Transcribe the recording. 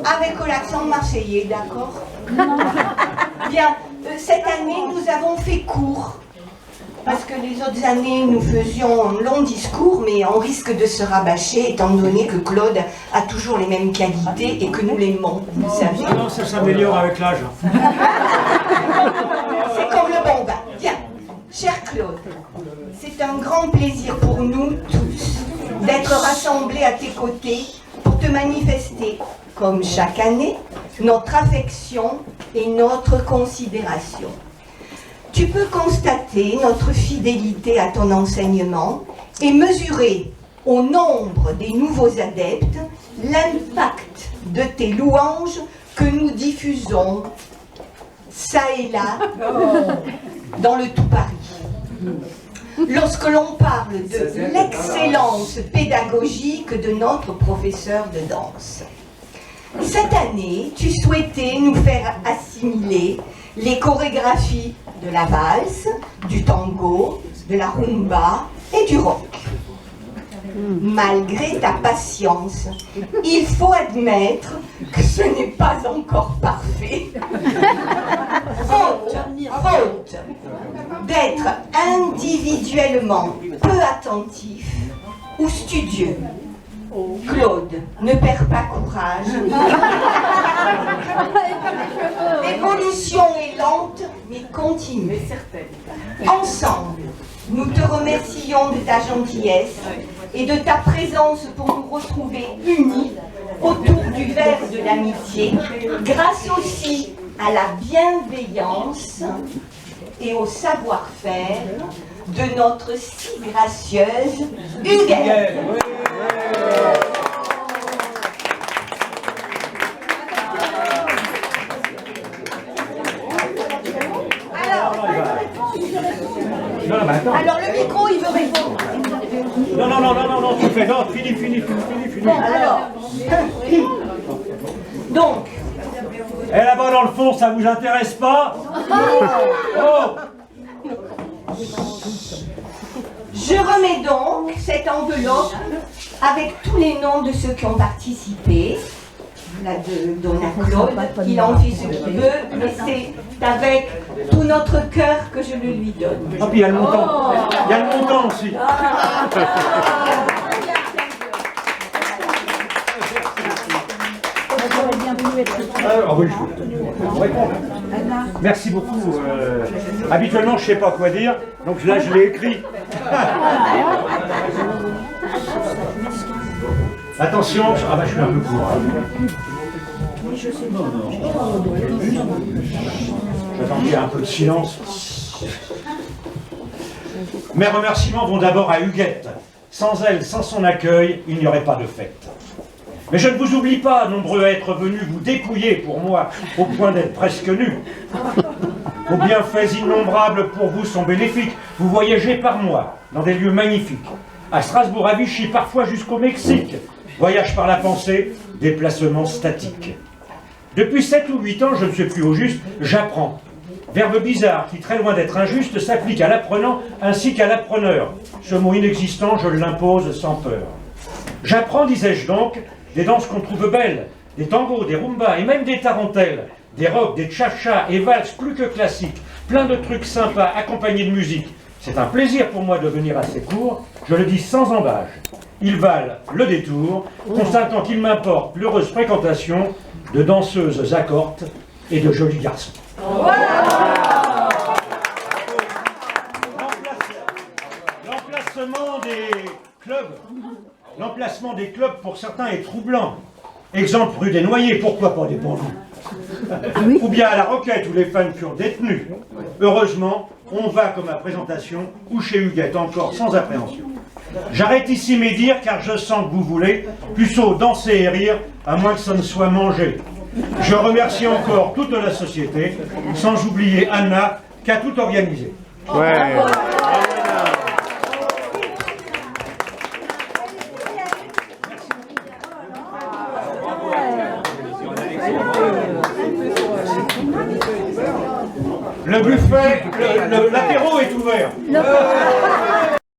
Avec l'accent marseillais, d'accord? Bien, cette année, nous avons fait court. Parce que les autres années, nous faisions un long discours, mais on risque de se rabâcher, étant donné que Claude a toujours les mêmes qualités et que nous l'aimons, vous savez. Non, ça s'améliore avec l'âge. C'est comme le bon vin. Bien, cher Claude, c'est un grand plaisir pour nous tous d'être rassemblés à tes côtés pour te manifester, comme chaque année, notre affection et notre considération. Tu peux constater notre fidélité à ton enseignement et mesurer au nombre des nouveaux adeptes l'impact de tes louanges que nous diffusons ça et là dans le tout Paris. Lorsque l'on parle de l'excellence pédagogique de notre professeur de danse. Cette année, tu souhaitais nous faire assimiler les chorégraphies de la valse, du tango, de la rumba et du rock. Malgré ta patience, il faut admettre que ce n'est pas encore parfait. Faute d'être individuellement peu attentif ou studieux. Claude, ne perds pas courage. L'évolution est lente, mais continue. Ensemble, nous te remercions de ta gentillesse et de ta présence pour nous retrouver unis autour du verre de l'amitié, grâce aussi à la bienveillance et au savoir-faire de notre si gracieuse Huguette. Alors le micro, il veut répondre. Non, tu fais, non, fini. Bon, alors. Donc. Et là-bas dans le fond, ça vous intéresse pas? Oh. Je remets donc cette enveloppe avec tous les noms de ceux qui ont participé. Là, de Donna Claude, il en fait ce qu'il veut, mais c'est avec tout notre cœur que je le lui donne. Ah, puis il y a le montant. Il y a le montant aussi. Merci beaucoup. Habituellement, je ne sais pas quoi dire, donc là, je l'ai écrit. Attention, je suis un peu court. J'attends qu'il y ait un peu de silence. Mes remerciements vont d'abord à Huguette. Sans elle, sans son accueil, il n'y aurait pas de fête. Mais je ne vous oublie pas, nombreux à être venus vous dépouiller pour moi, au point d'être presque nus. Vos bienfaits innombrables pour vous sont bénéfiques. Vous voyagez par mois, dans des lieux magnifiques. À Strasbourg, à Vichy, parfois jusqu'au Mexique. Voyage par la pensée, déplacement statique. Depuis 7 ou 8 ans, je ne sais plus au juste, j'apprends. Verbe bizarre qui, très loin d'être injuste, s'applique à l'apprenant ainsi qu'à l'appreneur. Ce mot inexistant, je l'impose sans peur. J'apprends, disais-je donc, des danses qu'on trouve belles, des tangos, des rumbas et même des tarentelles, des rock, des cha-cha et valses plus que classiques, plein de trucs sympas accompagnés de musique. C'est un plaisir pour moi de venir à ces cours, je le dis sans embâche. Ils valent le détour, constatant qu'il m'importe l'heureuse fréquentation de danseuses accortes et de jolis garçons. L'emplacement des clubs pour certains est troublant. Exemple rue des Noyers, pourquoi pas des Pendus? Ou bien à la Roquette où les fans furent détenus. Heureusement, on va comme à présentation ou chez Huguette encore sans appréhension. J'arrête ici mes dires car je sens que vous voulez plutôt danser et rire à moins que ça ne soit mangé. Je remercie encore toute la société, sans oublier Anna qui a tout organisé. Ouais. Le buffet, l'apéro est ouvert.